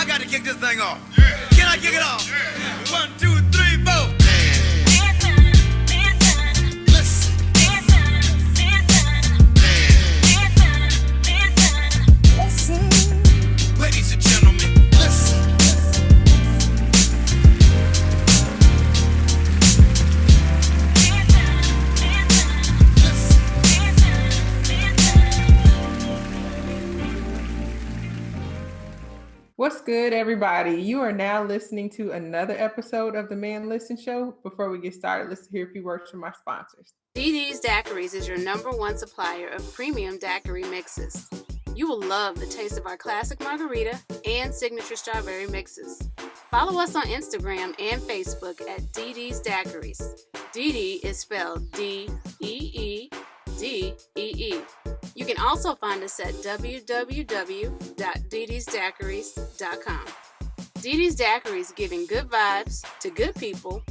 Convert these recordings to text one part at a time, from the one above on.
I got to kick this thing off. Can I kick it off? 1, 2, 3, 4. Ladies and gentlemen, listen. What's good, everybody? You are now listening to another episode of the Man Listen Show. Before we get started, let's hear a few words from our sponsors. DD's Daiquiris is your #1 supplier of premium daiquiri mixes. You will love the taste of our classic margarita and signature strawberry mixes. Follow us on Instagram and Facebook at DD's Daiquiris. DD is spelled DEEDEE. You can also find us at www.dd'sdaiquiris.com. DD's Daiquiris, giving good vibes to good people,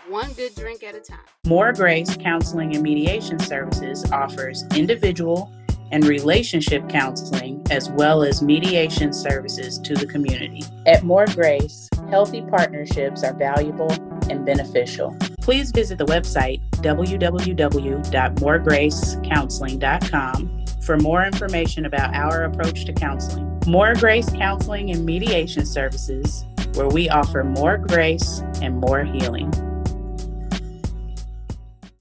one good drink at a time. More Grace Counseling and Mediation Services offers individual and relationship counseling as well as mediation services to the community. At More Grace, healthy partnerships are valuable and beneficial. Please visit the website www.moregracecounseling.com for more information about our approach to counseling. More Grace Counseling and Mediation Services, where we offer more grace and more healing.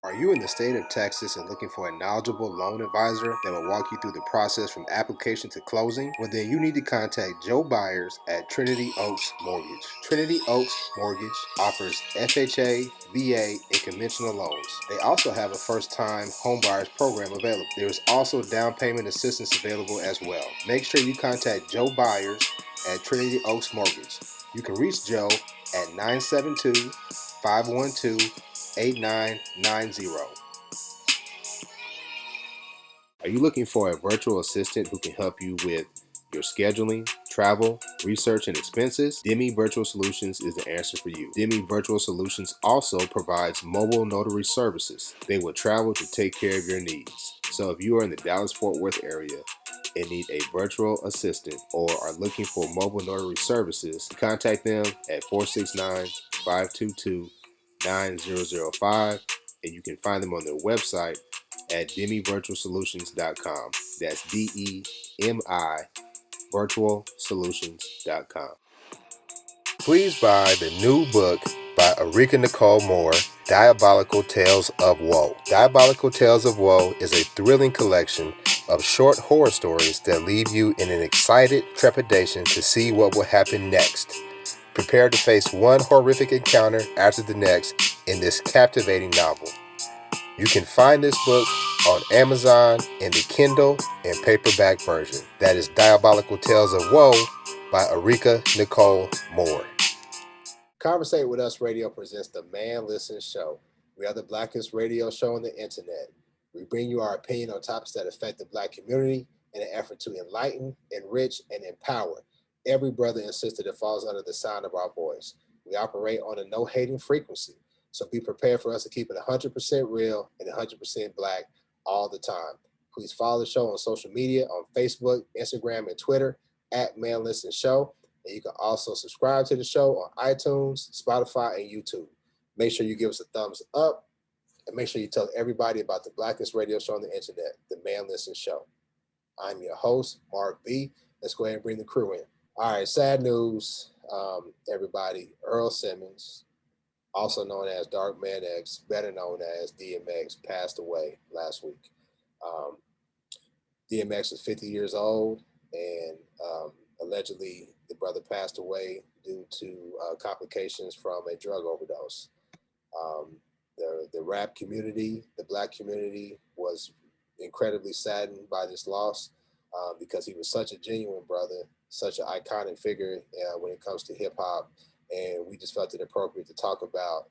Are you in the state of Texas and looking for a knowledgeable loan advisor that will walk you through the process from application to closing? Well, then you need to contact Joe Byers at Trinity Oaks Mortgage. Trinity Oaks Mortgage offers FHA, VA, and conventional loans. They also have a first-time homebuyers program available. There is also down payment assistance available as well. Make sure you contact Joe Byers at Trinity Oaks Mortgage. You can reach Joe at 972-512-8990. Are you looking for a virtual assistant who can help you with your scheduling, travel, research, and expenses? Demi Virtual Solutions is the answer for you. Demi Virtual Solutions also provides mobile notary services. They will travel to take care of your needs. So if you are in the Dallas-Fort Worth area and need a virtual assistant or are looking for mobile notary services, contact them at 469-522-9005, and you can find them on their website at demivirtualsolutions.com. That's DEMI virtualsolutions.com. Please buy the new book by Arika Nicole Moore, Diabolical Tales of Woe. Diabolical Tales of Woe is a thrilling collection of short horror stories that leave you in an excited trepidation to see what will happen next. Prepare to face one horrific encounter after the next in this captivating novel. You can find this book on Amazon in the Kindle and paperback version. That is Diabolical Tales of Woe by Arika Nicole Moore. Conversate with Us Radio presents the Man Listen Show. We are the blackest radio show on the internet. We bring you our opinion on topics that affect the Black community in an effort to enlighten, enrich, and empower every brother and sister that falls under the sound of our voice. We operate on a no-hating frequency, so be prepared for us to keep it 100% real and 100% Black all the time. Please follow the show on social media on Facebook, Instagram, and Twitter at Man Listen Show. And you can also subscribe to the show on iTunes, Spotify, and YouTube. Make sure you give us a thumbs up and make sure you tell everybody about the blackest radio show on the internet, the Man Listen Show. I'm your host, Mark B. Let's go ahead and bring the crew in. All right, sad news, everybody. Earl Simmons, also known as Dark Man X, better known as DMX, passed away last week. DMX was 50 years old, and allegedly the brother passed away due to complications from a drug overdose. The rap community, the Black community, was incredibly saddened by this loss because he was such a genuine brother, such an iconic figure when it comes to hip hop. And we just felt it appropriate to talk about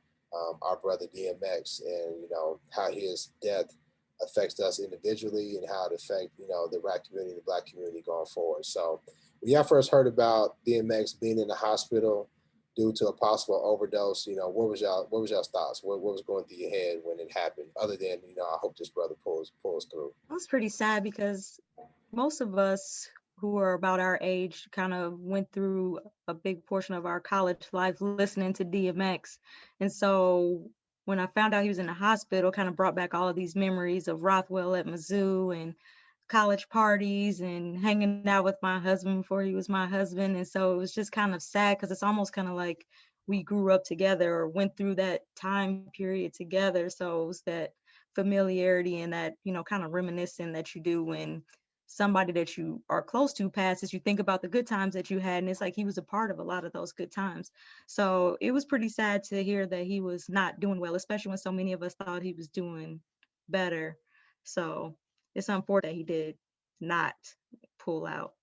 our brother DMX and, how his death affects us individually and how it affects, the rap community, the Black community going forward. So when I first heard about DMX being in the hospital due to a possible overdose, what was y'all's thoughts? What was going through your head when it happened? Other than, I hope this brother pulls through. It was pretty sad because most of us who are about our age kind of went through a big portion of our college life listening to DMX. And so when I found out he was in the hospital, kind of brought back all of these memories of Rothwell at Mizzou and college parties and hanging out with my husband before he was my husband. And so it was just kind of sad because it's almost kind of like we grew up together or went through that time period together. So it was that familiarity and that, kind of reminiscing that you do when somebody that you are close to passes. You think about the good times that you had, and it's like he was a part of a lot of those good times. So it was pretty sad to hear that he was not doing well, especially when so many of us thought he was doing better. So it's unfortunate that he did not pull out.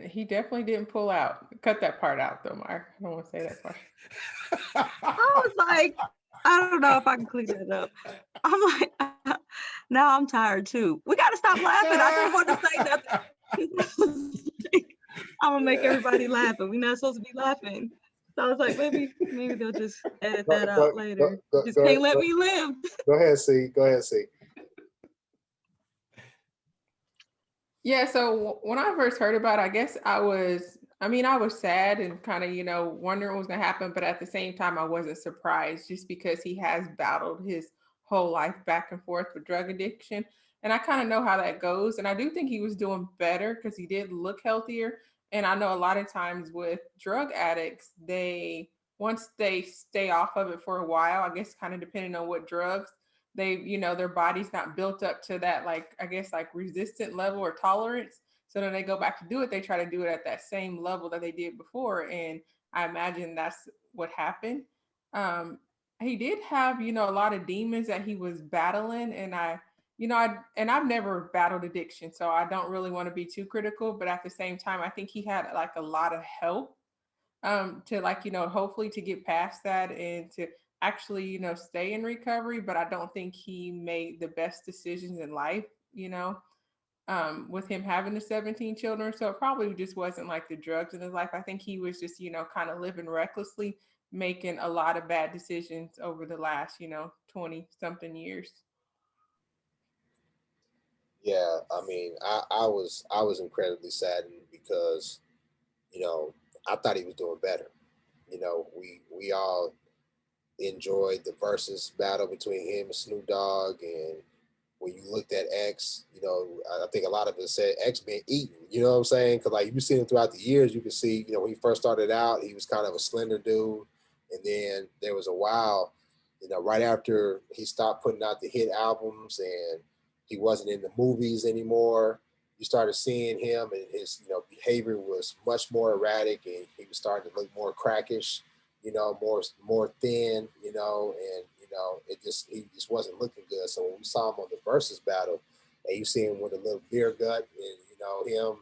He definitely didn't pull out. Cut that part out, though, Mark. I don't want to say that part. I was like, I don't know if I can clean that up. I'm like, now I'm tired too. We got to stop laughing. I didn't want to say nothing. I'm gonna make everybody laugh, but we're not supposed to be laughing. So I was like, maybe they'll just edit that out later. Just can't let me live. Go ahead, C. Go ahead, C. Yeah, so when I first heard about it, I guess I was sad and kind of, wondering what was going to happen. But at the same time, I wasn't surprised just because he has battled his whole life back and forth with drug addiction. And I kind of know how that goes. And I do think he was doing better because he did look healthier. And I know a lot of times with drug addicts, once they stay off of it for a while, I guess kind of depending on what drugs, their body's not built up to that, like, I guess, like resistant level or tolerance. So then they go back to do it, they try to do it at that same level that they did before. And I imagine that's what happened. He did have, a lot of demons that he was battling. And I've never battled addiction, so I don't really want to be too critical. But at the same time, I think he had like a lot of help to, like, hopefully to get past that and to actually, stay in recovery. But I don't think he made the best decisions in life, with him having the 17 children. So it probably just wasn't like the drugs in his life. I think he was just, kind of living recklessly, making a lot of bad decisions over the last, 20 something years. Yeah, I mean, I was incredibly saddened because, you know, I thought he was doing better. We all enjoyed the versus battle between him and Snoop Dogg, and when you looked at X, I think a lot of us said X been eaten. You know what I'm saying? Because like you've seen him throughout the years, you can see, when he first started out, he was kind of a slender dude, and then there was a while, right after he stopped putting out the hit albums and he wasn't in the movies anymore. You started seeing him, and his behavior was much more erratic, and he was starting to look more crackish, more thin, and he just wasn't looking good. So when we saw him on the versus battle, and you see him with a little beer gut, and him,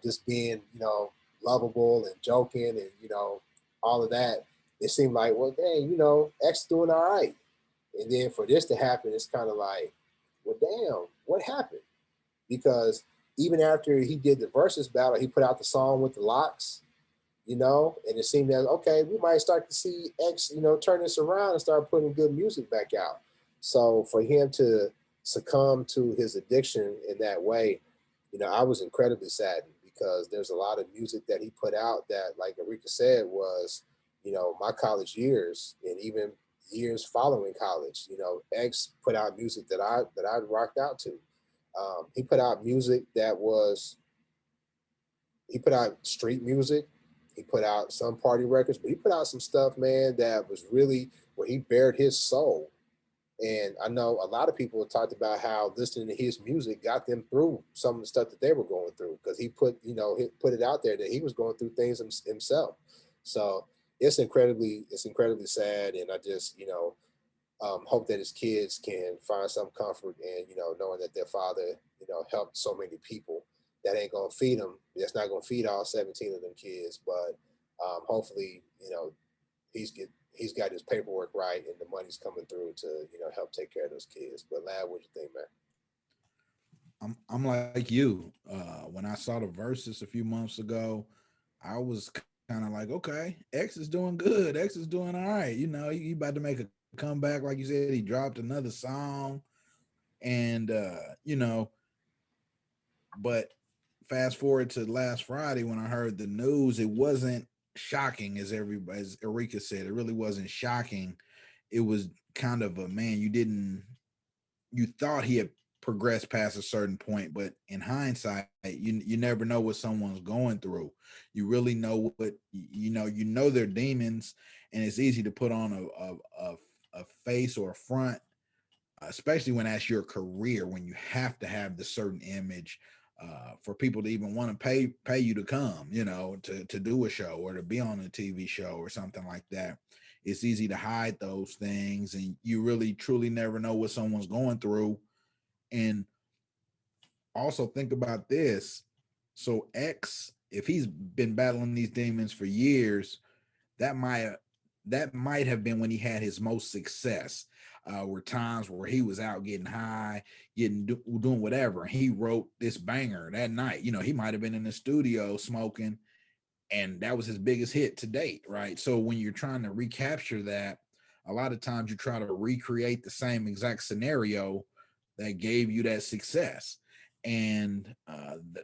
just being lovable and joking, and all of that, it seemed like, well, dang, X doing all right. And then for this to happen, it's kind of like, well, damn, what happened? Because even after he did the versus battle, he put out the song with the locks, and it seemed that, okay, we might start to see X, turn this around and start putting good music back out. So for him to succumb to his addiction in that way, I was incredibly saddened because there's a lot of music that he put out that, like Erika said, was, my college years and even years following college. X put out music that I rocked out to. He put out music he put out street music. He put out some party records, but he put out some stuff, man, that was really where he bared his soul. And I know a lot of people have talked about how listening to his music got them through some of the stuff that they were going through, because he put it out there that he was going through things himself. So it's incredibly sad, and I just hope that his kids can find some comfort in knowing that their father helped so many people. That ain't gonna feed them. That's not gonna feed all 17 of them kids, but hopefully he's got his paperwork right and the money's coming through to help take care of those kids. But Lad, what do you think, man? I'm like you. When I saw the verses a few months ago, I was kind of like, okay, X is doing good. X is doing all right. He about to make a comeback. Like you said, he dropped another song. And but fast forward to last Friday when I heard the news, it wasn't shocking as everybody, as Erika said. It really wasn't shocking. It was kind of a, man, you thought he had progressed past a certain point, but in hindsight, you never know what someone's going through. You really know what they're demons, and it's easy to put on a face or a front, especially when that's your career, when you have to have the certain image for people to even want to pay you to come, to do a show or to be on a TV show or something like that. It's easy to hide those things, and you really truly never know what someone's going through. And also think about this. So X, if he's been battling these demons for years, that might have been when he had his most success. Were times where he was out getting high, doing whatever. He wrote this banger that night. He might have been in the studio smoking, and that was his biggest hit to date, right? So when you're trying to recapture that, a lot of times you try to recreate the same exact scenario that gave you that success, and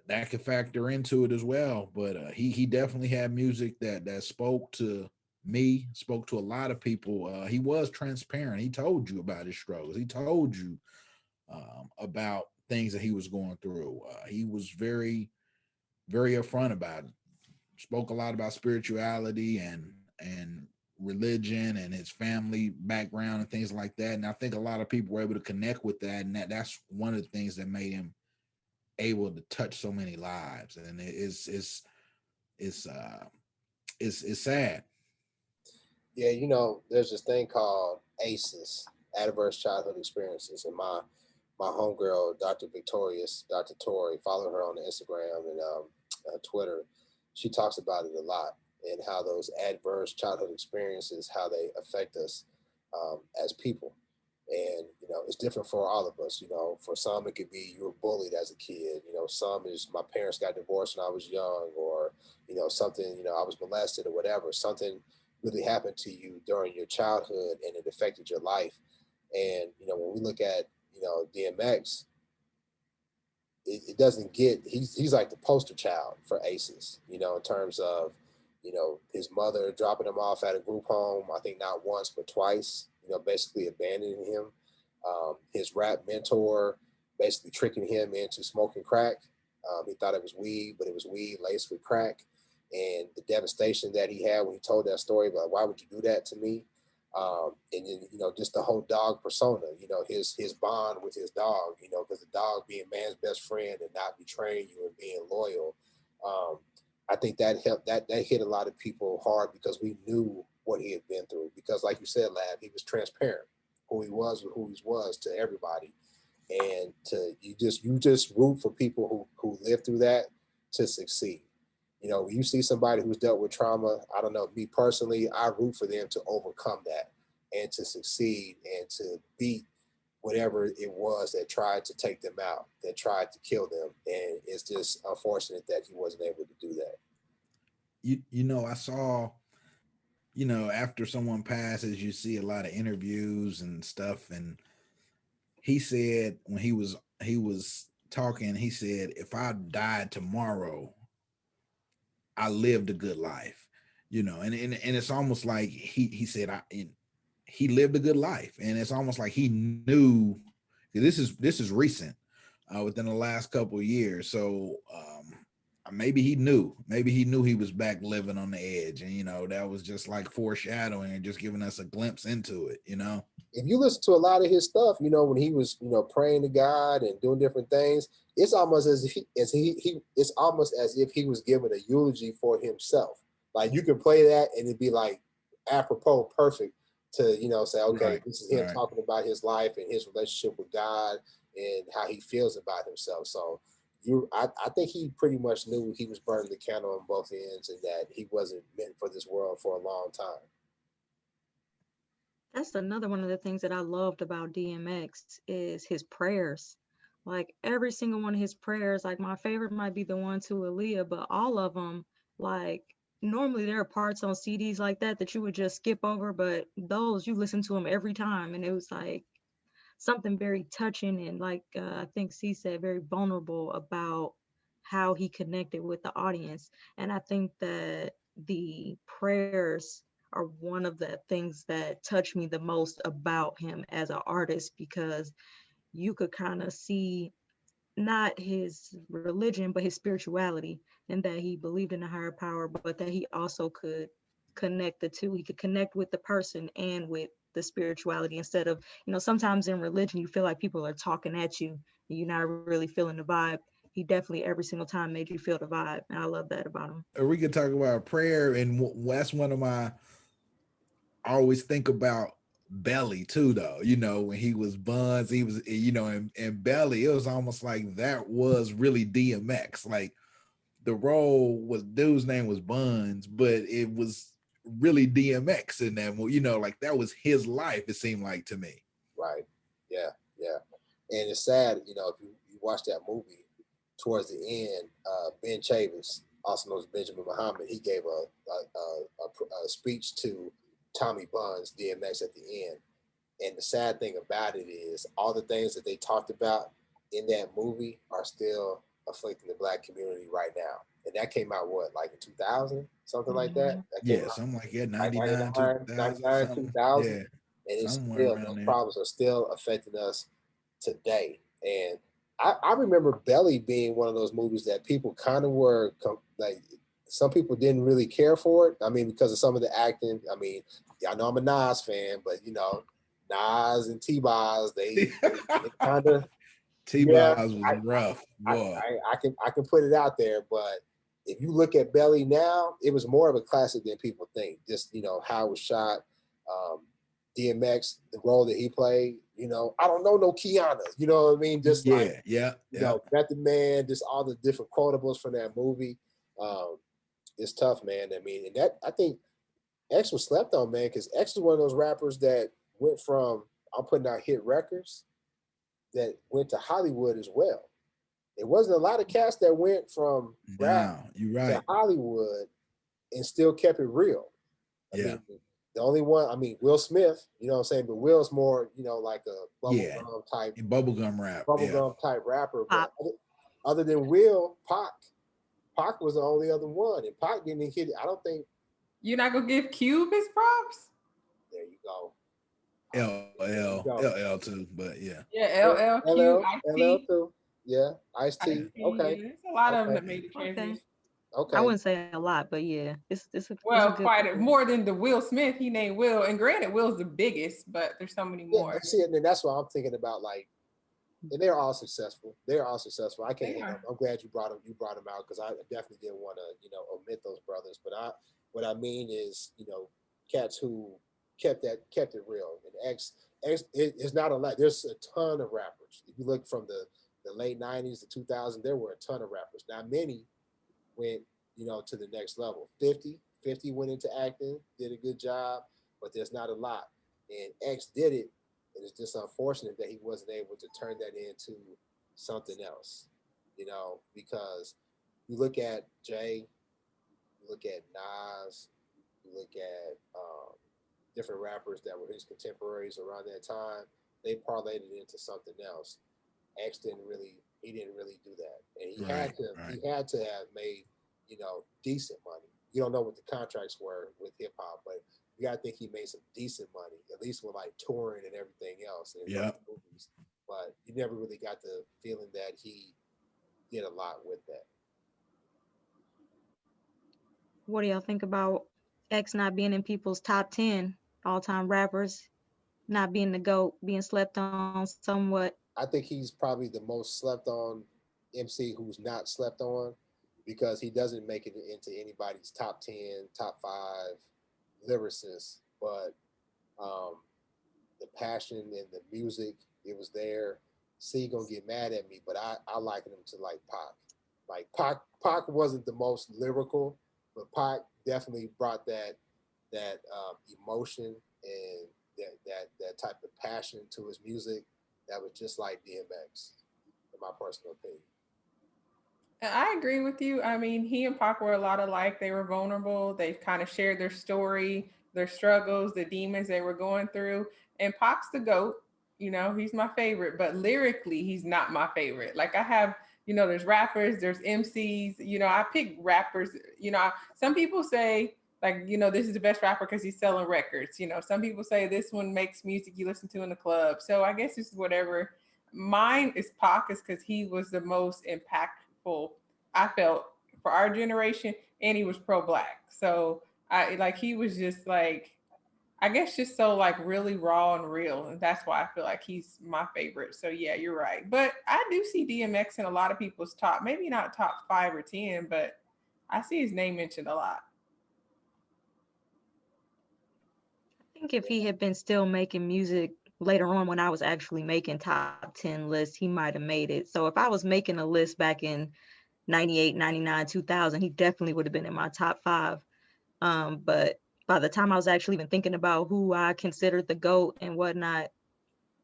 that could factor into it as well. But he definitely had music that spoke to me, spoke to a lot of people. He was transparent. He told you about his struggles. He told you about things that he was going through. He was very, very upfront about it. Spoke a lot about spirituality and religion and his family background and things like that. And I think a lot of people were able to connect with that. And that's one of the things that made him able to touch so many lives. And it's sad. Yeah, there's this thing called ACEs, adverse childhood experiences, and my homegirl, Dr. Tori, follow her on Instagram and Twitter. She talks about it a lot, and how those adverse childhood experiences, how they affect us as people. And it's different for all of us. For some it could be you were bullied as a kid. Some is my parents got divorced when I was young, or something. I was molested or whatever. Something really happened to you during your childhood, and it affected your life. And when we look at DMX, it doesn't get he's like the poster child for aces, in terms of his mother dropping him off at a group home, I think not once but twice, basically abandoning him. His rap mentor basically tricking him into smoking crack. He thought it was weed, but it was weed laced with crack. And the devastation that he had when he told that story, like, why would you do that to me? And then just the whole dog persona, his bond with his dog, because the dog being man's best friend and not betraying you and being loyal. I think that helped, that hit a lot of people hard, because we knew what he had been through. Because like you said, Lab, he was transparent, who he was with who he was to everybody. And you just root for people who live through that to succeed. When you see somebody who's dealt with trauma, I don't know, me personally, I root for them to overcome that and to succeed and to beat whatever it was that tried to take them out, that tried to kill them. And it's just unfortunate that he wasn't able to do that. I saw, after someone passes, you see a lot of interviews and stuff. And he said, when he was talking, he said, if I died tomorrow, I lived a good life, and it's almost like he said, he lived a good life, and it's almost like he knew. This is recent, within the last couple of years. So maybe he knew he was back living on the edge, and that was just like foreshadowing and just giving us a glimpse into it. If you listen to a lot of his stuff, when he was, praying to God and doing different things, it's almost as if it's almost as if he was giving a eulogy for himself. Like, you can play that and it'd be like apropos perfect to, say, okay, Right, this is him right. talking about his life and his relationship with God and how he feels about himself. So I think he pretty much knew he was burning the candle on both ends, and that he wasn't meant for this world for a long time. That's another one of the things that I loved about DMX is his prayers. Like every single one of his prayers, like my favorite might be the one to Aaliyah, but all of them, like normally there are parts on CDs like that that you would just skip over, but those you listen to them every time, and it was like something very touching and like I think C said, very vulnerable about how he connected with the audience. And I think that the prayers are one of the things that touch me the most about him as an artist, because you could kind of see not his religion, but his spirituality, and that he believed in a higher power, but that he also could connect the two. He could connect with the person and with the spirituality instead of, sometimes in religion, you feel like people are talking at you and you're not really feeling the vibe. He definitely every single time made you feel the vibe. And I love that about him. Or we could talk about prayer, and that's one of my. I always think about Belly too, though. When he was Buns, he was, and Belly. It was almost like that was really DMX. Like the role was, dude's name was Buns, but it was really DMX in that movie. Like that was his life. It seemed like to me. Right. Yeah. Yeah. And it's sad, if you watch that movie, towards the end, Ben Chavis, also known as Benjamin Muhammad, he gave a speech to Tommy Buns, DMX, at the end. And the sad thing about it is all the things that they talked about in that movie are still afflicting the Black community right now. And that came out, what, like in 2000, something like that? That came Yeah, out something like that, like 99, 2000, something. 2000. Yeah, And it's somewhere still, around those there. problems are still affecting us today. And I remember Belly being one of those movies that people kind of were like, some people didn't really care for it. I mean, because of some of the acting. I mean, y'all know I'm a Nas fan, but Nas and T-Boz, they kind of, T-Boz was rough. Boy. I can put it out there, but if you look at Belly now, it was more of a classic than people think. Just how it was shot, DMX, the role that he played. I don't know no Kiana. You know what I mean? Just Method Man, just all the different quotables from that movie. It's tough, man. I mean, and that I think X was slept on, man, because X is one of those rappers that went from I'm putting out hit records that went to Hollywood as well. It wasn't a lot of cats that went from rap to Hollywood and still kept it real. I mean, the only one, Will Smith, you know what I'm saying? But Will's more, like a bubblegum type. Bubblegum rap. Bubblegum type rapper. But other than Will, Pac was the only other one. And Pac didn't hit it. I don't think. You're not going to give Cube his props? There you go. LL too, but yeah. Yeah, LL, LL too. Yeah, Ice-T. Okay. Yeah, there's a lot of them that made the transition. Okay. I wouldn't say a lot, but yeah, it's quite more than the Will Smith. He named Will, and granted, Will's the biggest, but there's so many more. Yeah, see, and that's what I'm thinking about. Like, and they're all successful. They're all successful. I can't. I'm glad you brought them. You brought them out because I definitely didn't want to, omit those brothers. But what I mean is, cats who kept it real. And X is not a lot. There's a ton of rappers. If you look from the late 90s to 2000, there were a ton of rappers. Not many went, to the next level. 50 went into acting, did a good job, but there's not a lot. And X did it, and it's just unfortunate that he wasn't able to turn that into something else, because you look at Jay, you look at Nas, you look at different rappers that were his contemporaries around that time, they parlayed it into something else. X didn't really do that, and he had to have made decent money. You don't know what the contracts were with hip hop, but you gotta think he made some decent money, at least with like touring and everything else. And movies. But you never really got the feeling that he did a lot with that. What do y'all think about X not being in people's top 10 all-time rappers, not being the GOAT, being slept on somewhat? I think he's probably the most slept on MC who's not slept on, because he doesn't make it into anybody's top 10, top 5 lyricists, but the passion and the music, it was there. C gonna get mad at me, but I liken him to like Pac. Like Pac wasn't the most lyrical, but Pac definitely brought that emotion and that type of passion to his music that was just like DMX, in my personal opinion. I agree with you. I mean, he and Pac were a lot alike. They were vulnerable. They kind of shared their story, their struggles, the demons they were going through. And Pac's the GOAT. you know, he's my favorite, but lyrically, he's not my favorite. Like I have, you know, there's rappers, there's MCs, you know, I pick rappers, you know, some people say, like, you know, this is the best rapper because he's selling records. You know, some people say this one makes music you listen to in the club. So I guess it's whatever. Mine is Pac, is because he was the most impactful, I felt, for our generation, and he was pro-black. So I like he was just like, I guess just so like really raw and real. And that's why I feel like he's my favorite. So yeah, you're right. But I do see DMX in a lot of people's top, maybe not top 5 or 10, but I see his name mentioned a lot. I think if he had been still making music later on when I was actually making top 10 lists, he might have made it. So if I was making a list back in 98, 99, 2000, he definitely would have been in my top 5. But by the time I was actually even thinking about who I considered the GOAT and whatnot,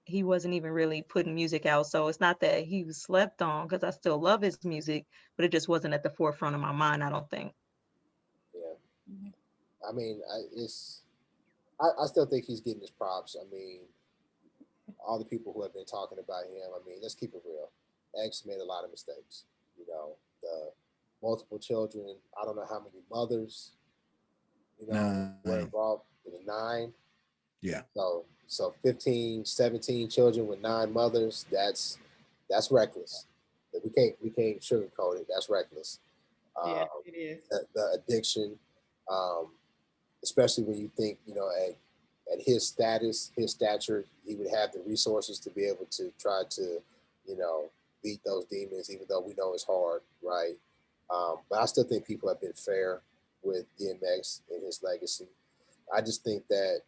he wasn't even really putting music out. So it's not that he was slept on, because I still love his music, but it just wasn't at the forefront of my mind, I don't think. Yeah. I mean, I still think he's getting his props. I mean, all the people who have been talking about him, I mean, let's keep it real. X made a lot of mistakes. You know, the multiple children, I don't know how many mothers, you know, were 9. involved in the 9. Yeah. So 15, 17 children with 9 mothers, that's reckless. We can't sugarcoat it. That's reckless. Yeah, Um, it is. the addiction, um, especially when you think, you know, at his status, his stature, he would have the resources to be able to try to, you know, beat those demons, even though we know it's hard, right? But I still think people have been fair with DMX and his legacy. I just think that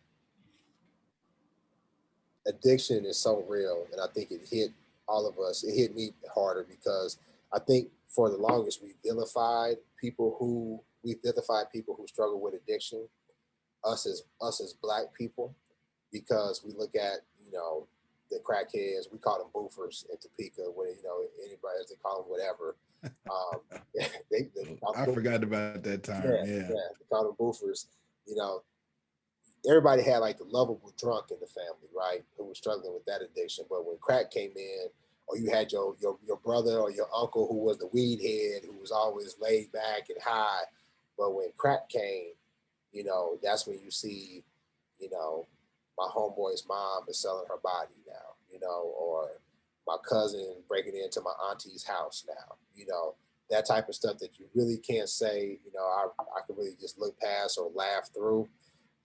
addiction is so real, and I think it hit all of us. It hit me harder because I think for the longest we vilified people who struggle with addiction, us as black people, because we look at, you know, the crackheads. We call them boofers in Topeka. When, you know, anybody else, they call them whatever. They call I them forgot about that boofers. time. Yeah, Yeah. yeah, they call them boofers. You know, everybody had like the lovable drunk in the family, right? Who was struggling with that addiction. But when crack came in, or you had your brother or your uncle who was the weed head, who was always laid back and high. But when crack came, you know, that's when you see, you know, my homeboy's mom is selling her body now, you know, or my cousin breaking into my auntie's house now, you know, that type of stuff that you really can't say, you know, I can really just look past or laugh through.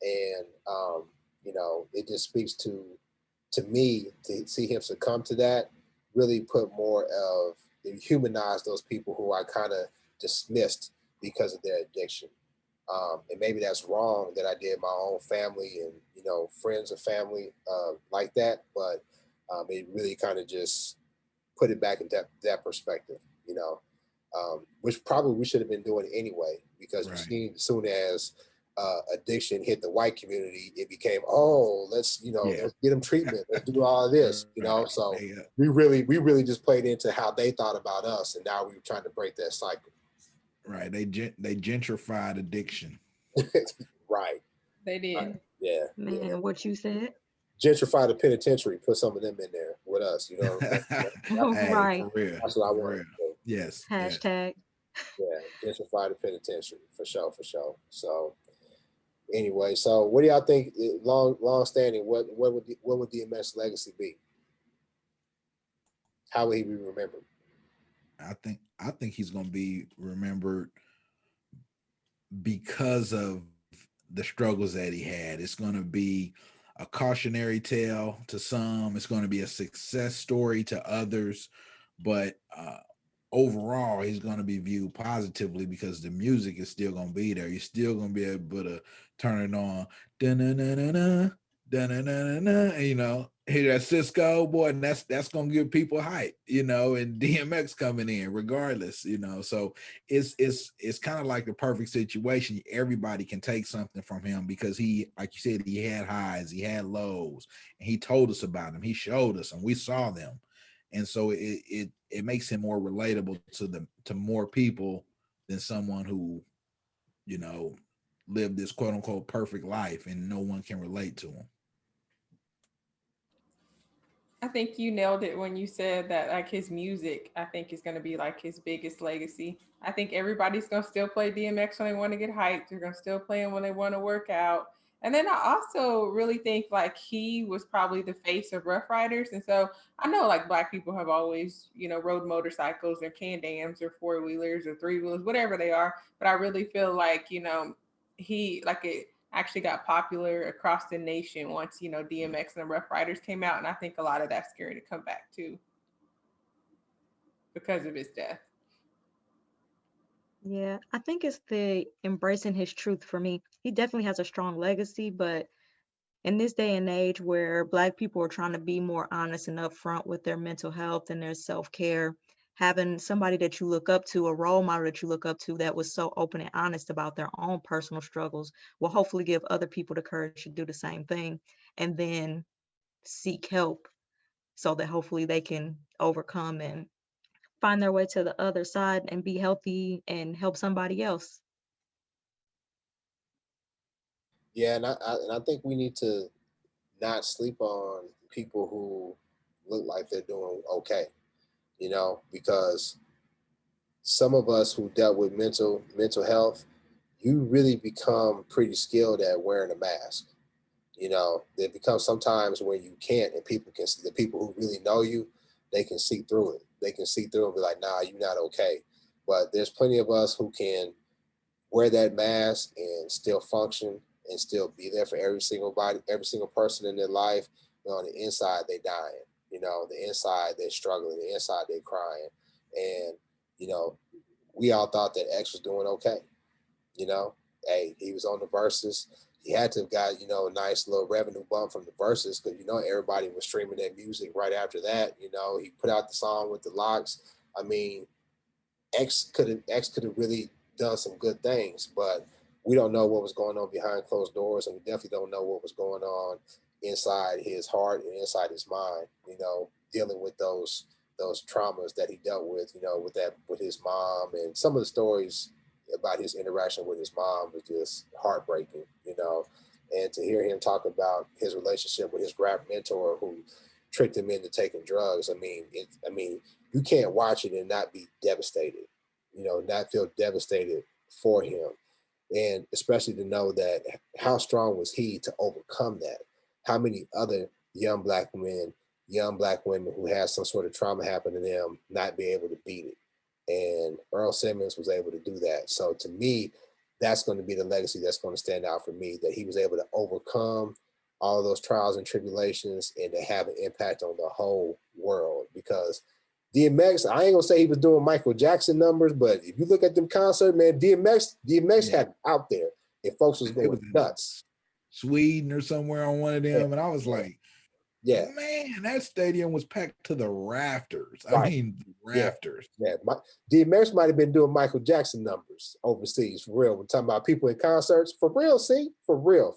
And, you know, it just speaks to me to see him succumb to that, really put more of, humanize those people who I kind of dismissed because of their addiction. And maybe that's wrong that I did my own family and, you know, friends of family like that, but it really kind of just put it back in that perspective, you know, which probably we should have been doing anyway, because you Right. see, as soon as addiction hit the white community, it became, oh, let's, you know, Yeah. let's get them treatment, let's do all of this, you know. Right. So They, we really just played into how they thought about us, and now we're trying to break that cycle. right. They gentrified addiction. Right. They did. Yeah. Man, Yeah. what you said? Gentrify the penitentiary, put some of them in there with us, you know. Hey, Right. for real. That's what I For wanted real. to do. Yes. Yes. Hashtag. Yeah, gentrify the penitentiary for sure, for sure. So anyway, so what do y'all think? Long standing. What would DMX legacy be? How would he be remembered? I think he's gonna be remembered because of the struggles that he had. It's gonna be a cautionary tale to some. It's gonna be a success story to others, but overall, he's going to be viewed positively because the music is still going to be there. You're still going to be able to turn it on. Da-na-na-na-na, da-na-na-na-na, you know, hear that Cisco boy, and that's going to give people hype, you know, and DMX coming in regardless, you know. So it's kind of like the perfect situation. Everybody can take something from him because he, like you said, he had highs, he had lows, and he told us about them. He showed us, and we saw them. And so it makes him more relatable to more people than someone who, you know, lived this quote unquote perfect life and no one can relate to him. I think you nailed it when you said that like his music, I think is going to be like his biggest legacy. I think everybody's going to still play DMX when they want to get hyped. They're going to still play him when they want to work out. And then I also really think like he was probably the face of Rough Riders. And so I know like black people have always, rode motorcycles or can-dams or four-wheelers or three-wheelers, whatever they are. But I really feel like, he like it actually got popular across the nation once DMX and the Rough Riders came out, and I think a lot of that's scary to come back too because of his death. Yeah, I think it's the embracing his truth for me. He definitely has a strong legacy, but in this day and age where Black people are trying to be more honest and upfront with their mental health and their self-care, having somebody that you look up to, a role model that you look up to that was so open and honest about their own personal struggles will hopefully give other people the courage to do the same thing and then seek help so that hopefully they can overcome and find their way to the other side and be healthy and help somebody else. Yeah, and I think we need to not sleep on people who look like they're doing okay, because some of us who dealt with mental health, you really become pretty skilled at wearing a mask. There becomes sometimes when you can't, and people can see, the people who really know you, they can see through it. They can see through and be like, nah, you're not okay. But there's plenty of us who can wear that mask and still function and still be there for every single body, every single person in their life. On the inside, they dying. The inside they're struggling. The inside they're crying. And you know, we all thought that X was doing okay. You know, hey, he was on the verses. He had to have got a nice little revenue bump from the verses because everybody was streaming that music right after that. He put out the song with the locks. I mean, X could have really done some good things, but we don't know what was going on behind closed doors, and we definitely don't know what was going on inside his heart and inside his mind. Dealing with those traumas that he dealt with. With his mom, and some of the stories about his interaction with his mom was just heartbreaking. And to hear him talk about his relationship with his rap mentor who tricked him into taking drugs. I mean, you can't watch it and not be devastated, not feel devastated for him. And especially to know that how strong was he to overcome that? How many other young black women who had some sort of trauma happen to them not be able to beat it? And Earl Simmons was able to do that. So to me, that's going to be the legacy that's going to stand out for me, that he was able to overcome all of those trials and tribulations and to have an impact on the whole world. Because DMX, I ain't gonna say he was doing Michael Jackson numbers, but if you look at them concert, man, DMX had out there, and folks was going nuts. Sweden or somewhere on one of them, and I was like, yeah, man, that stadium was packed to the rafters. Right. I mean, rafters. Yeah. DMX might have been doing Michael Jackson numbers overseas for real. We're talking about people in concerts for real. See, for real.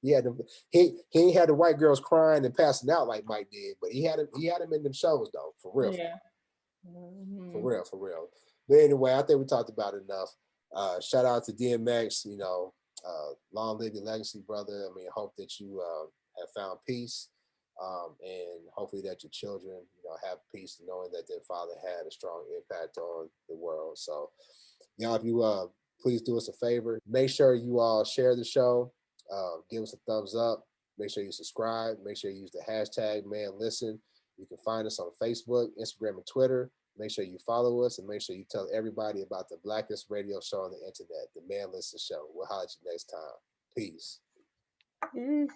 He ain't had the white girls crying and passing out like Mike did, but he had him in them shows though, for real. Yeah. For real. But anyway, I think we talked about it enough. Shout out to DMX. Long live your legacy, brother. I hope that you have found peace, and hopefully that your children, have peace knowing that their father had a strong impact on the world. So, if you please do us a favor, make sure you all share the show, give us a thumbs up, make sure you subscribe, make sure you use the hashtag #ManListen. You can find us on Facebook, Instagram, and Twitter. Make sure you follow us, and make sure you tell everybody about the blackest radio show on the internet, the Man Listen Show. We'll holler at you next time. Peace. Peace.